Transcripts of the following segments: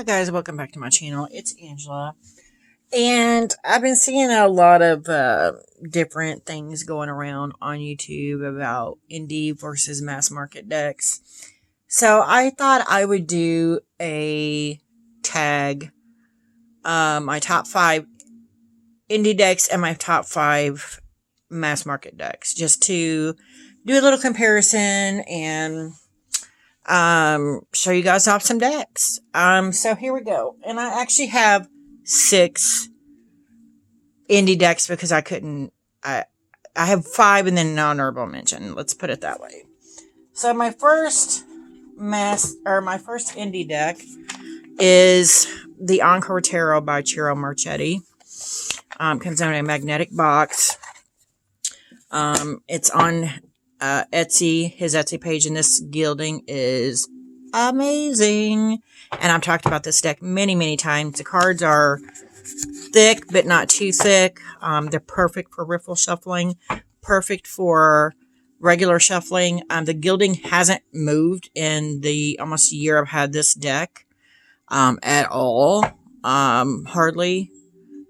Hi guys, welcome back to my channel. It's Angela. And I've been seeing a lot of different things going around on YouTube about indie versus mass market decks. So I thought I would do a tag, my top 5 indie decks and my top 5 mass market decks, just to do a little comparison and show you guys off some decks. So here we go. And I actually have 6 indie decks because I have 5 and then an honorable mention. Let's put it that way. So my first indie deck is the Encore Tarot by Ciro Marchetti. Comes in a magnetic box. It's on Etsy, his Etsy page, and this gilding is amazing. And I've talked about this deck many times. The cards are thick, but not too thick. They're perfect for riffle shuffling, perfect for regular shuffling. The gilding hasn't moved in the almost year I've had this deck at all. Hardly.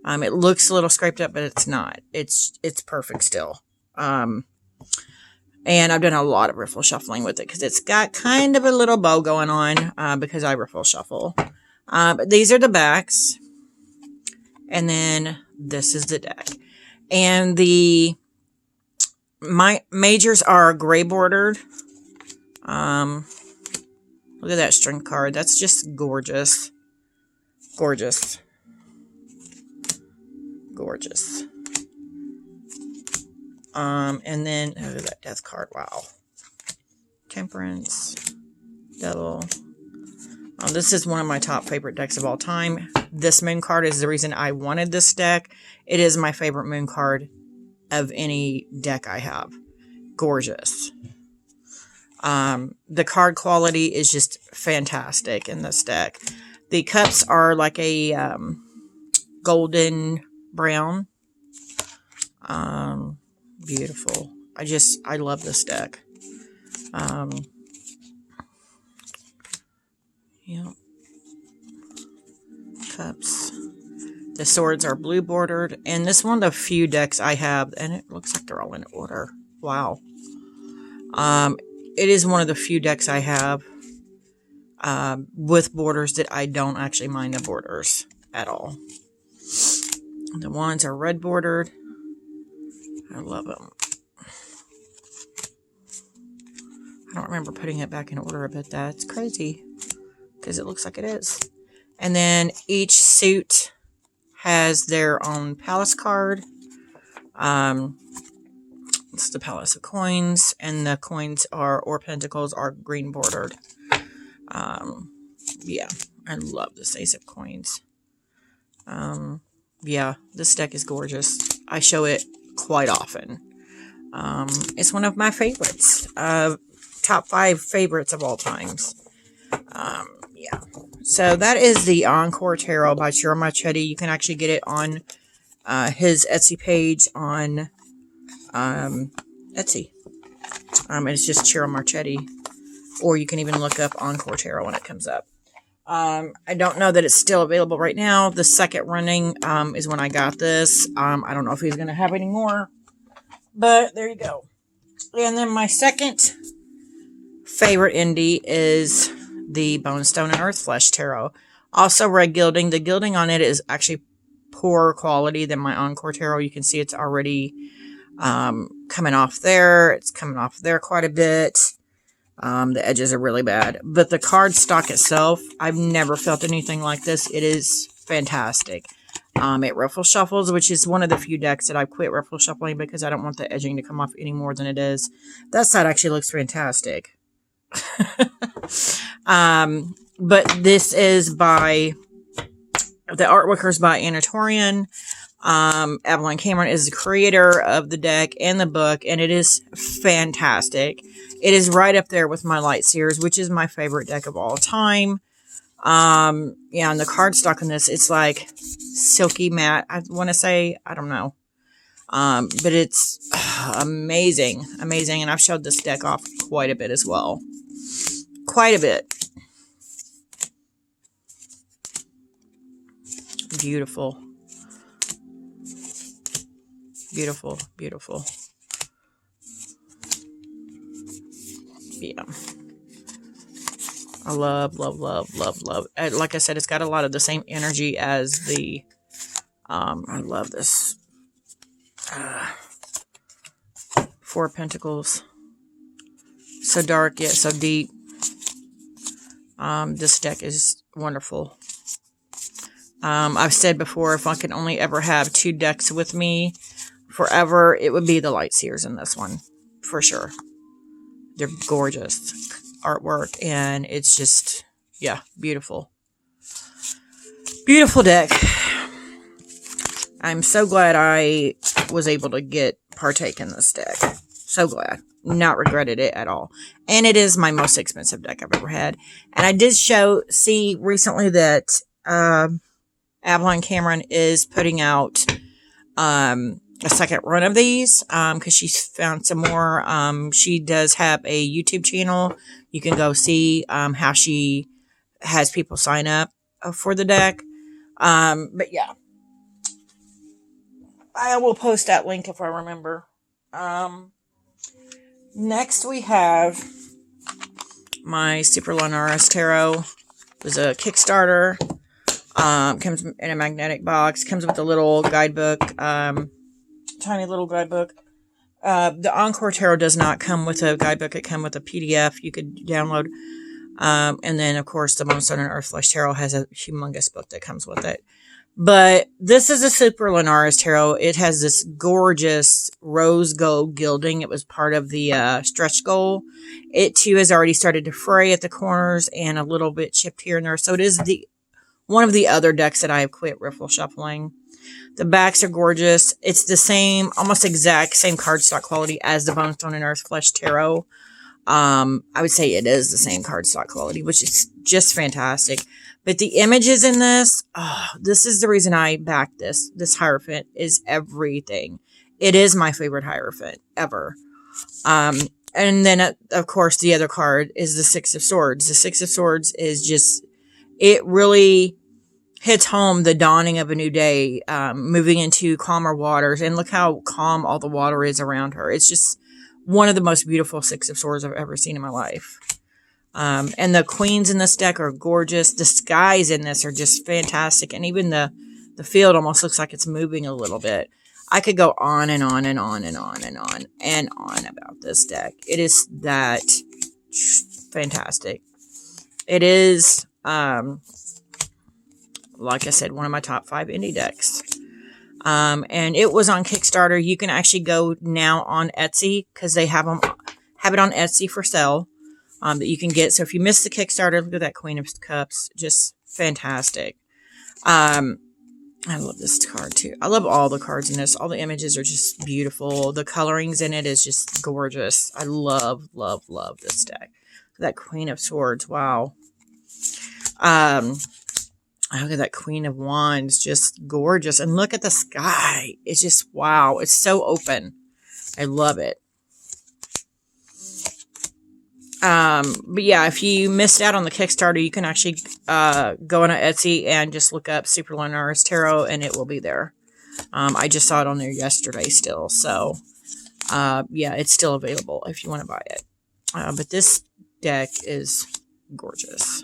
It looks a little scraped up, but it's not. It's perfect still. And I've done a lot of riffle shuffling with it because it's got kind of a little bow going on because I riffle shuffle. But these are the backs. And then this is the deck. And my majors are gray bordered. Look at that string card. That's just gorgeous. Gorgeous. Gorgeous. And then, oh, that death card, wow. Temperance, Devil. This is one of my top favorite decks of all time. This moon card is the reason I wanted this deck. It is my favorite moon card of any deck I have. Gorgeous. The card quality is just fantastic in this deck. The cups are like a golden brown. Beautiful. I love this deck. Yeah. Cups. The swords are blue bordered. And this is one of the few decks I have. And it looks like they're all in order. Wow. It is one of the few decks I have with borders that I don't actually mind the borders at all. The wands are red bordered. I love them. I don't remember putting it back in order about that. It's crazy because it looks like it is. And then each suit has their own palace card. It's the Palace of Coins, and the coins or pentacles are green bordered. Yeah, I love this Ace of Coins. Yeah, this deck is gorgeous. I show it quite often. It's one of my favorites. Top 5 favorites of all times. Yeah. So that is the Encore Tarot by Ciro Marchetti. You can actually get it on his Etsy page on Etsy. And it's just Ciro Marchetti. Or you can even look up Encore Tarot when it comes up. I don't know that it's still available right now. The second running is when I got this. I don't know if he's going to have any more. But there you go. And then my second favorite indie is the Bone Stone and Earthflesh Tarot. Also red gilding. The gilding on it is actually poorer quality than my Encore Tarot. You can see it's already coming off there. It's coming off there quite a bit. The edges are really bad. But the card stock itself, I've never felt anything like this. It is fantastic. It riffle shuffles, which is one of the few decks that I've quit riffle shuffling because I don't want the edging to come off any more than it is. That side actually looks fantastic. But this is by, the artwork is by Anatorian. Evelyn Cameron is the creator of the deck and the book, and it is fantastic. It is right up there with my light Sears, which is my favorite deck of all time. Yeah, and the cardstock on this, it's like silky matte. I want to say, I don't know. But it's amazing. Amazing. And I've showed this deck off quite a bit as well. Quite a bit. beautiful. Beautiful, beautiful. Yeah. I love, love, love, love, love. Like I said, it's got a lot of the same energy as the, I love this. Four of Pentacles. So dark yet so deep. This deck is wonderful. I've said before, if I could only ever have 2 decks with me forever, it would be the Light Sears in this one. For sure. They're gorgeous artwork, and it's just, yeah, beautiful. Beautiful deck. I'm so glad I was able to partake in this deck. So glad. Not regretted it at all. And it is my most expensive deck I've ever had. And I did see recently that Avalon Cameron is putting out a second run of these because she's found some more. She does have a YouTube channel. You can go see how she has people sign up for the deck. But yeah, I will post that link if I remember. Next we have my Superlenaris Tarot. It was a Kickstarter. Comes in a magnetic box. Comes with a little guidebook. Tiny little guidebook. The Encore Tarot does not come with a guidebook. It comes with a PDF you could download. And then, of course, the Moonstone and Earthflesh Tarot has a humongous book that comes with it. But this is a Superlenaris Tarot. It has this gorgeous rose gold gilding. It was part of the stretch goal. It, too, has already started to fray at the corners and a little bit chipped here and there. So it is one of the other decks that I have quit riffle shuffling. The backs are gorgeous. It's the same, almost exact same cardstock quality as the Moonstone and Earthflesh Tarot. I would say it is the same cardstock quality, which is just fantastic. But the images in this, this is the reason I backed this. This Hierophant is everything. It is my favorite Hierophant ever. And then, of course, the other card is the Six of Swords. The Six of Swords is just, it really hits home the dawning of a new day, moving into calmer waters. And look how calm all the water is around her. It's just one of the most beautiful Six of Swords I've ever seen in my life. And the queens in this deck are gorgeous. The skies in this are just fantastic. And even the field almost looks like it's moving a little bit. I could go on and on and on and on and on and on about this deck. It is that fantastic. It is, like I said, one of my top 5 indie decks. And it was on Kickstarter. You can actually go now on Etsy because they have it on Etsy for sale. That you can get. So if you missed the Kickstarter, look at that Queen of Cups. Just fantastic. I love this card too. I love all the cards in this. All the images are just beautiful. The colorings in it is just gorgeous. I love, love, love this deck. That Queen of Swords. Wow. Look at that Queen of Wands. Just gorgeous. And look at the sky. It's just, wow. It's so open. I love it. But yeah, if you missed out on the Kickstarter, you can actually go on Etsy and just look up Superlenaris Tarot, and it will be there. I just saw it on there yesterday still, so yeah, it's still available if you want to buy it. But this deck is gorgeous.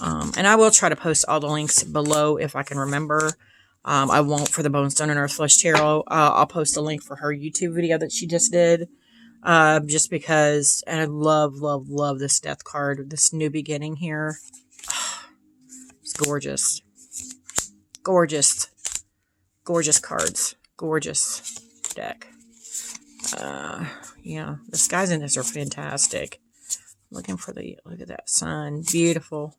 And I will try to post all the links below if I can remember. I won't for the Moonstone and Earthflesh Tarot. I'll post a link for her YouTube video that she just did. Just because, and I love, love, love this death card, this new beginning here. It's gorgeous. Gorgeous. Gorgeous cards. Gorgeous deck. Yeah, the skies in this are fantastic. Looking for look at that sun. Beautiful.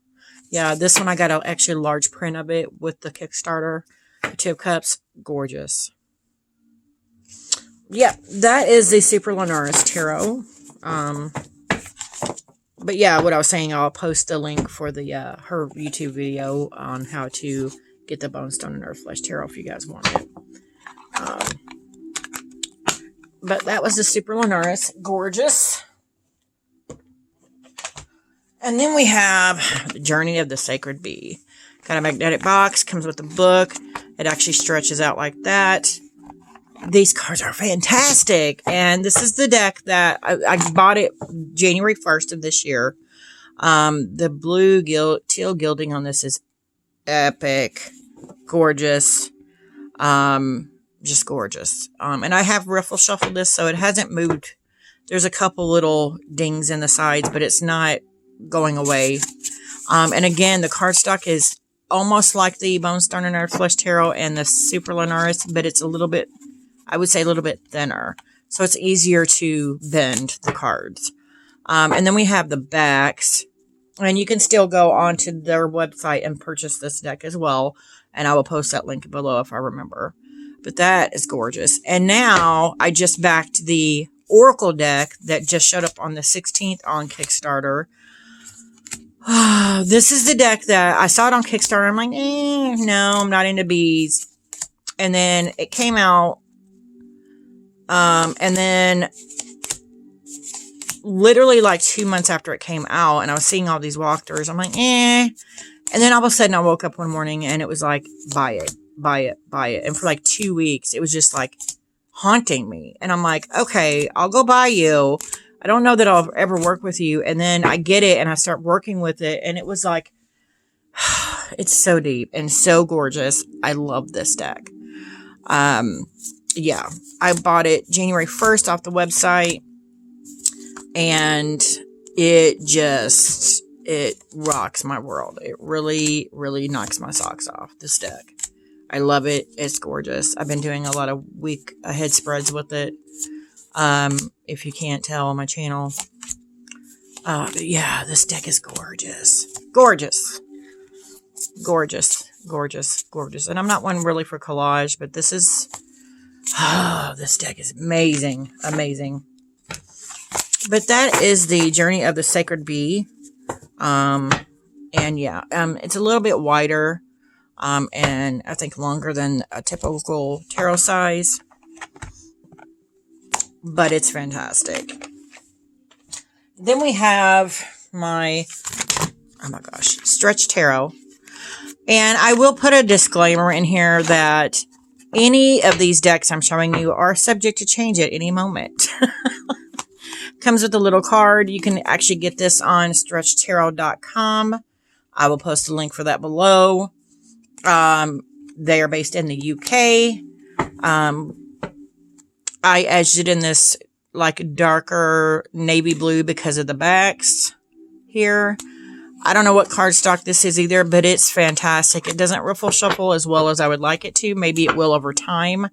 Yeah, this one I got an extra large print of it with the Kickstarter. The 2 of Cups. Gorgeous. Yeah, that is the Superlenaris Tarot. But yeah, what I was saying, I'll post a link for the her YouTube video on how to get the Moonstone and Earthflesh Tarot if you guys want it. But that was the Superlenaris. Gorgeous. And then we have the Journey of the Sacred Bee. Got a magnetic box, comes with a book. It actually stretches out like that. These cards are fantastic. And this is the deck that I bought it January 1st of this year. The blue teal gilding on this is epic. Gorgeous. Just gorgeous. And I have riffle shuffled this, so it hasn't moved. There's a couple little dings in the sides, but it's not going away. And again, the cardstock is almost like the Bone Stone and Earthflesh Tarot and the Superlenaris, but it's a little bit, I would say a little bit thinner. So it's easier to bend the cards. And then we have the backs. And you can still go onto their website and purchase this deck as well. And I will post that link below if I remember. But that is gorgeous. And now I just backed the Oracle deck that just showed up on the 16th on Kickstarter. This is the deck that I saw it on Kickstarter. I'm like, no, I'm not into bees. And then it came out. And then literally like 2 months after it came out, and I was seeing all these walkthroughs, I'm like, And then all of a sudden I woke up one morning and it was like, buy it, buy it, buy it. And for like 2 weeks, it was just like haunting me. And I'm like, okay, I'll go buy you. I don't know that I'll ever work with you. And then I get it and I start working with it. And it was like, it's so deep and so gorgeous. I love this deck. Yeah, I bought it January 1st off the website. And it rocks my world. It really, really knocks my socks off, this deck. I love it. It's gorgeous. I've been doing a lot of week ahead spreads with it. If you can't tell on my channel. But yeah, this deck is gorgeous. Gorgeous. Gorgeous. Gorgeous. Gorgeous. And I'm not one really for collage, but this is... this deck is amazing. Amazing. But that is the Journey of the Sacred Bee. And yeah, it's a little bit wider. And I think longer than a typical tarot size. But it's fantastic. Then we have my, oh my gosh, Stretch Tarot. And I will put a disclaimer in here that any of these decks I'm showing you are subject to change at any moment. Comes with a little card. You can actually get this on stretchtarot.com. I will post a link for that below. They are based in the UK. I edged it in this like darker navy blue because of the backs here. I don't know what cardstock this is either, but it's fantastic. It doesn't riffle shuffle as well as I would like it to. Maybe it will over time.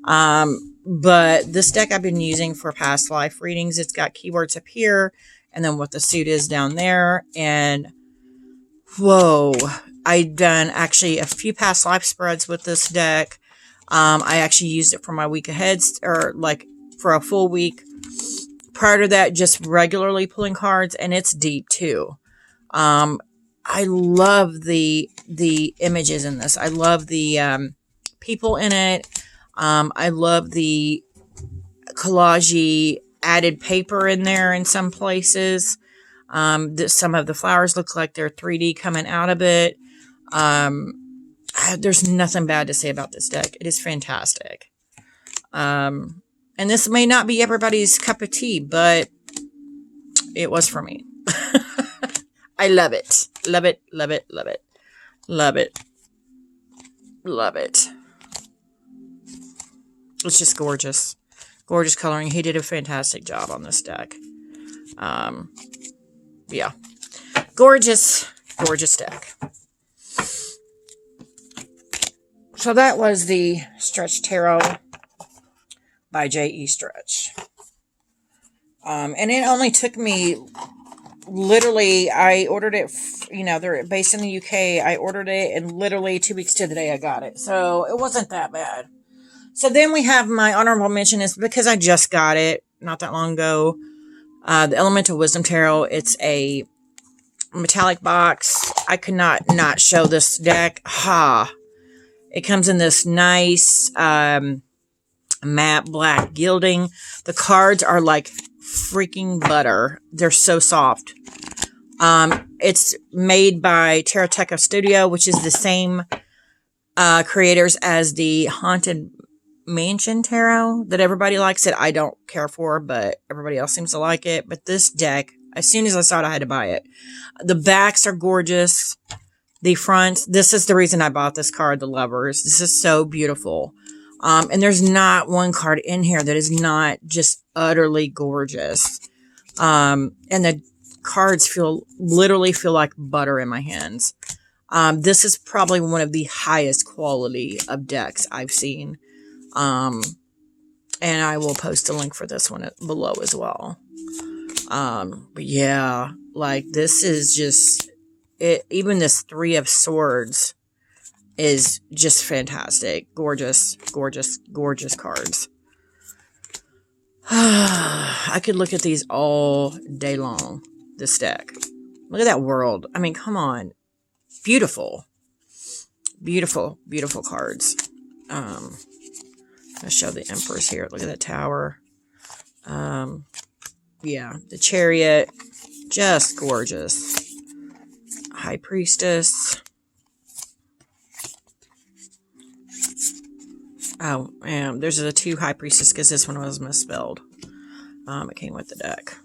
But this deck I've been using for past life readings. It's got keywords up here and then what the suit is down there. And whoa, I've done actually a few past life spreads with this deck. I actually used it for my week ahead, or like for a full week. Prior to that, just regularly pulling cards, and it's deep too. I love the images in this. I love the people in it. I love the collagey added paper in there in some places. Some of the flowers look like they're 3D coming out of it. There's nothing bad to say about this deck. It is fantastic. And this may not be everybody's cup of tea, but it was for me. I love it. Love it, love it, love it. Love it. Love it. It's just gorgeous. Gorgeous coloring. He did a fantastic job on this deck. Yeah. Gorgeous, gorgeous deck. So that was the Stretch Tarot by J.E. Stretch. And it only took me, literally, I ordered it, you know, they're based in the UK. I ordered it, and literally 2 weeks to the day I got it. So it wasn't that bad. So then we have my honorable mention is because I just got it not that long ago. The Elemental Wisdom Tarot. It's a metallic box. I could not show this deck. It comes in this nice matte black gilding. The cards are like freaking butter. They're so soft. It's made by Tarot Studio, which is the same creators as the Haunted Mansion Tarot that everybody likes it. I don't care for, but everybody else seems to like it. But this deck, as soon as I saw it, I had to buy it. The backs are gorgeous. The fronts, this is the reason I bought this card, the Lovers. This is so beautiful. And there's not one card in here that is not just utterly gorgeous. And the cards literally feel like butter in my hands. This is probably one of the highest quality of decks I've seen. And I will post a link for this one below as well. But yeah, like this is just it. Even this Three of Swords is just fantastic. Gorgeous, gorgeous, gorgeous cards. I could look at these all day long. This deck. Look at that world. I mean, come on. Beautiful. Beautiful, beautiful cards. I'll show the Empress here. Look at that tower. Yeah, the Chariot. Just gorgeous. High Priestess. Oh, and there's the 2 High Priestess because this one was misspelled. It came with the deck.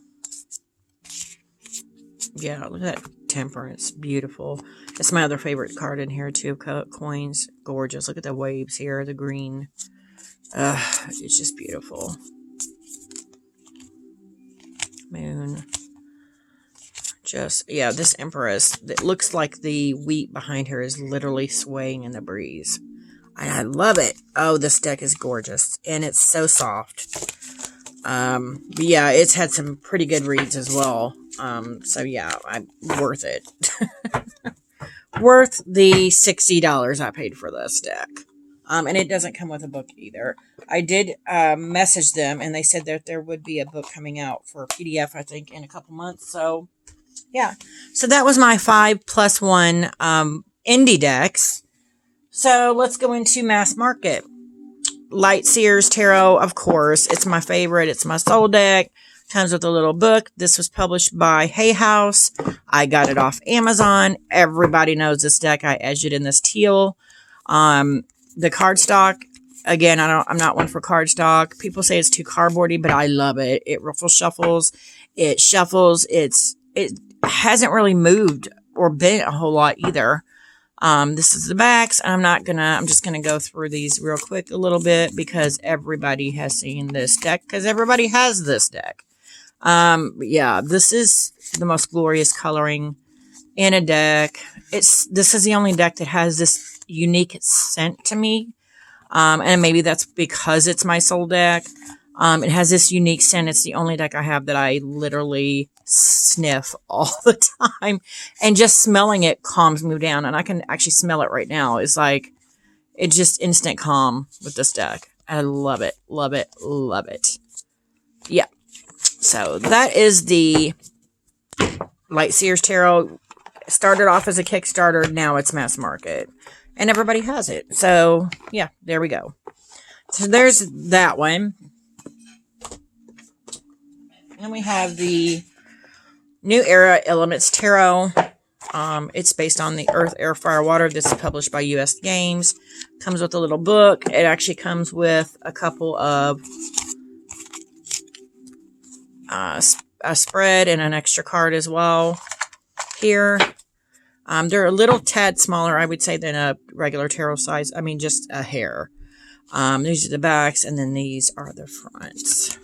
Yeah, look at that Temperance. Beautiful. It's my other favorite card in here, too. Coins. Gorgeous. Look at the waves here. The green. It's just beautiful. Moon. Just, yeah, this Empress. It looks like the wheat behind her is literally swaying in the breeze. I love it. Oh, this deck is gorgeous. And it's so soft. But yeah, it's had some pretty good reads as well. So yeah, worth it. Worth the $60 I paid for this deck. And it doesn't come with a book either. I did message them, and they said that there would be a book coming out for PDF, I think, in a couple months. So, yeah. So that was my 5+1 indie decks. So let's go into mass market. Light Sears Tarot, of course. It's my favorite. It's my soul deck. Comes with a little book. This was published by Hay House. I got it off Amazon. Everybody knows this deck. I edged it in this teal. The cardstock, again, I'm not one for cardstock. People say it's too cardboardy, but I love it. It ruffle shuffles. It shuffles. It hasn't really moved or bent a whole lot either. This is the backs. I'm just gonna go through these real quick a little bit because everybody has seen this deck because everybody has this deck. Yeah, this is the most glorious coloring in a deck. This is the only deck that has this unique scent to me. And maybe that's because it's my soul deck. It has this unique scent. It's the only deck I have that I literally sniff all the time. And just smelling it calms me down. And I can actually smell it right now. It's like, it's just instant calm with this deck. I love it. Love it. Love it. Yeah. So that is the Light Sears Tarot. Started off as a Kickstarter. Now it's mass market. And everybody has it. So, yeah, there we go. So there's that one. And we have the New Era Elements Tarot. It's based on the Earth, Air, Fire, Water. This is published by U.S. Games. Comes with a little book. It actually comes with a couple of a spread and an extra card as well here. They're a little tad smaller, I would say, than a regular tarot size. I mean, just a hair. These are the backs, and then these are the fronts.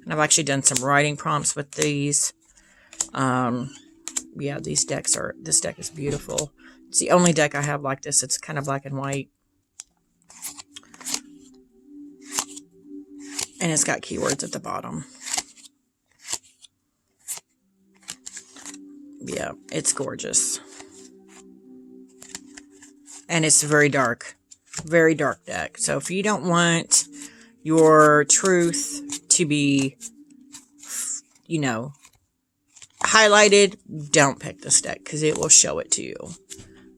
And I've actually done some writing prompts with these. Yeah, this deck is beautiful. It's the only deck I have like this. It's kind of black and white. And it's got keywords at the bottom. Yeah, it's gorgeous. And it's very dark. Very dark deck. So if you don't want your truth to be, you know, highlighted, don't pick this deck because it will show it to you.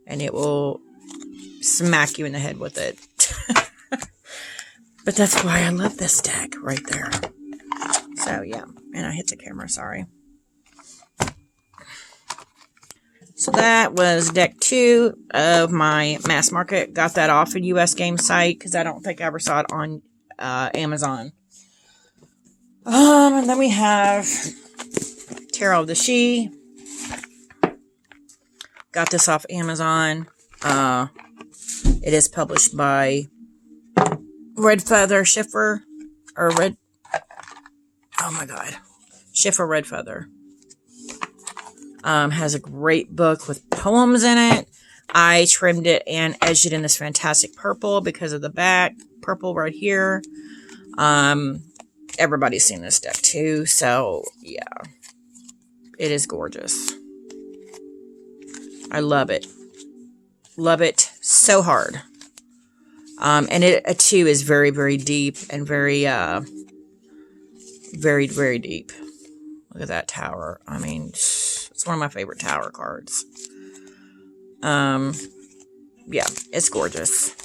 And it will smack you in the head with it. But that's why I love this deck right there. So, yeah. And I hit the camera, sorry. So that was deck 2 of my mass market. Got that off a US game site because I don't think I ever saw it on Amazon. And then we have Tarot of the She. Got this off Amazon. It is published by Red Feather Schiffer, or Red, oh my god, Schiffer Red Feather. Has a great book with poems in it. I trimmed it and edged it in this fantastic purple because of the back purple right here. Everybody's seen this deck too, so yeah, it is gorgeous. I love it. Love it so hard. And a 2 is very, very deep and very, very, very deep. Look at that tower. I mean, it's one of my favorite tower cards. Yeah, it's gorgeous.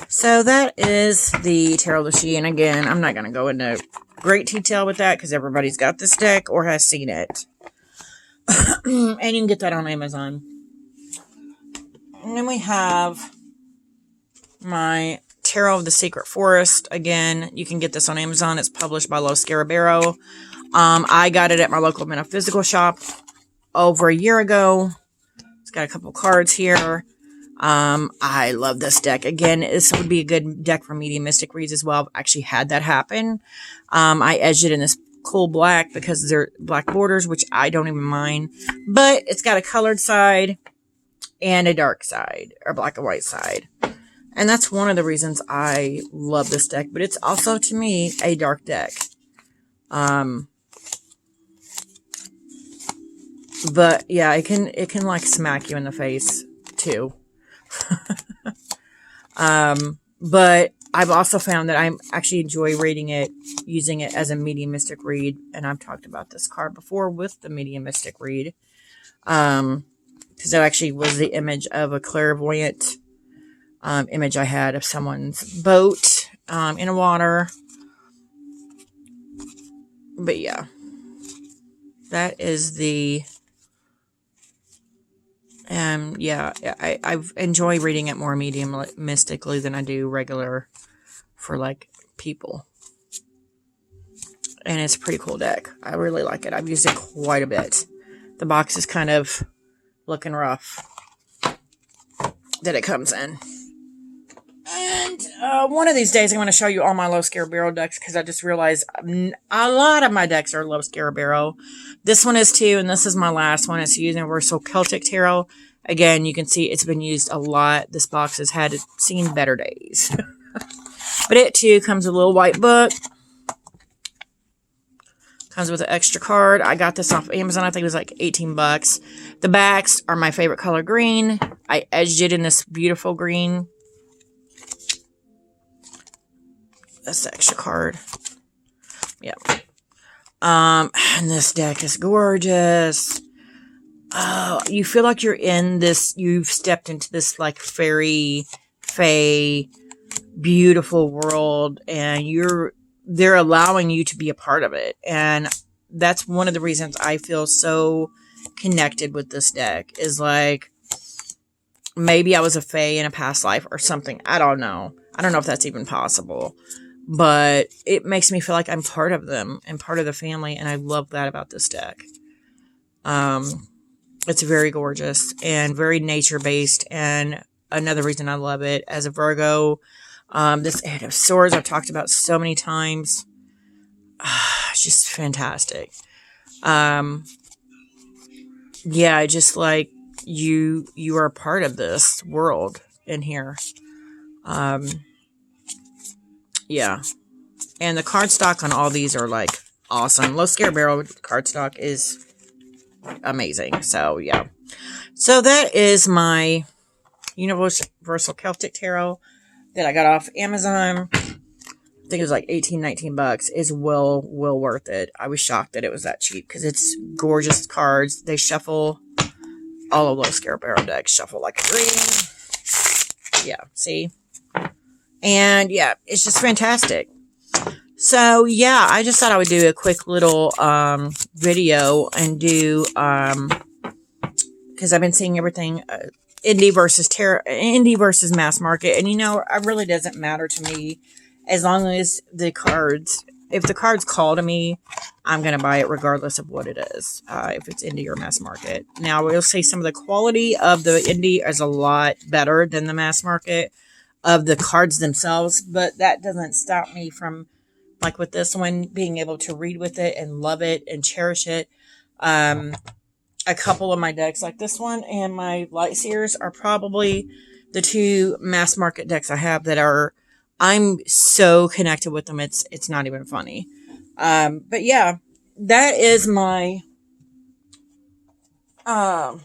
So that is the Tarot of the She. And again, I'm not going to go into great detail with that because everybody's got this deck or has seen it. And you can get that on Amazon. And then we have my Tarot of the Secret Forest. Again, you can get this on Amazon. It's published by Los Scarabero. I got it at my local metaphysical shop over a year ago. It's got a couple cards here. I love this deck. Again, this would be a good deck for medium mystic reads as well. I've actually had that happen. I edged it in this cool black because they're black borders, which I don't even mind. But it's got a colored side and a dark side, or black and white side. And that's one of the reasons I love this deck. But it's also, to me, a dark deck. But yeah, it can like smack you in the face too. But I've also found that I actually enjoy reading it, using it as a medium mystic read. And I've talked about this card before with the medium mystic read. Because it actually was the image of a clairvoyant image I had of someone's boat in the water. But yeah, that is the, yeah, I enjoy reading it more medium mystically than I do regular for like people. And it's a pretty cool deck. I really like it. I've used it quite a bit. The box is kind of looking rough that it comes in. And one of these days I'm going to show you all my Los Scarabero decks because I just realized a lot of my decks are Los Scarabero. This one is too, and this is my last one. It's Universal Celtic Tarot. Again, you can see it's been used a lot. This box has seen better days. But it too comes with a little white book. Comes with an extra card. I got this off Amazon. I think it was like 18 bucks. The backs are my favorite color, green. I edged it in this beautiful green. That's the extra card. Yep. And this deck is gorgeous. Oh, you feel like you're in this, you've stepped into this like fairy, fae, beautiful world, and they're allowing you to be a part of it. And that's one of the reasons I feel so connected with this deck, is like, maybe I was a fae in a past life or something. I don't know. I don't know if that's even possible. But it makes me feel like I'm part of them and part of the family. And I love that about this deck. It's very gorgeous and very nature-based. And another reason I love it, as a Virgo, this Eight of Swords I've talked about so many times. It's just fantastic. Yeah, just like you are a part of this world in here. Yeah. And the cardstock on all these are like awesome. Los Scarabero cardstock is amazing. So yeah. So that is my Universal Celtic Tarot that I got off Amazon. I think it was like 18, 19 bucks. It's well worth it. I was shocked that it was that cheap because it's gorgeous cards. They shuffle. All of Los Scarabero decks shuffle like a dream. Yeah, see? And yeah, it's just fantastic. So yeah, I just thought I would do a quick little video and do because I've been seeing everything indie versus mass market. And, you know, it really doesn't matter to me as long as the cards, if the cards call to me, I'm going to buy it regardless of what it is, if it's indie or mass market. Now, I will say some of the quality of the indie is a lot better than the mass market of the cards themselves, but that doesn't stop me from, like with this one, being able to read with it and love it and cherish it. A couple of my decks, like this one and my Light Sears, are probably the two mass market decks I have that are, I'm so connected with them. It's not even funny. But yeah, that is my, not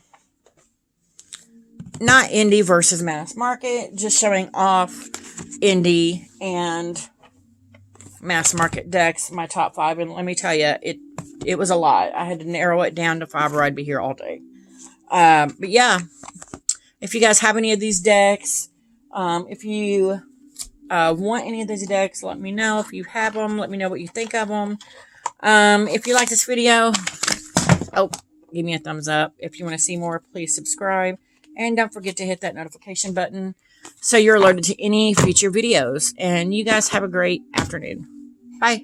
indie versus mass market, just showing off indie and mass market decks, my top 5. And let me tell you, it was a lot. I had to narrow it down to 5 or I'd be here all day. But yeah, if you guys have any of these decks, if you want any of these decks, let me know. If you have them, let me know what you think of them. If you like this video, give me a thumbs up. If you want to see more, please subscribe. And don't forget to hit that notification button so you're alerted to any future videos. And you guys have a great afternoon. Bye.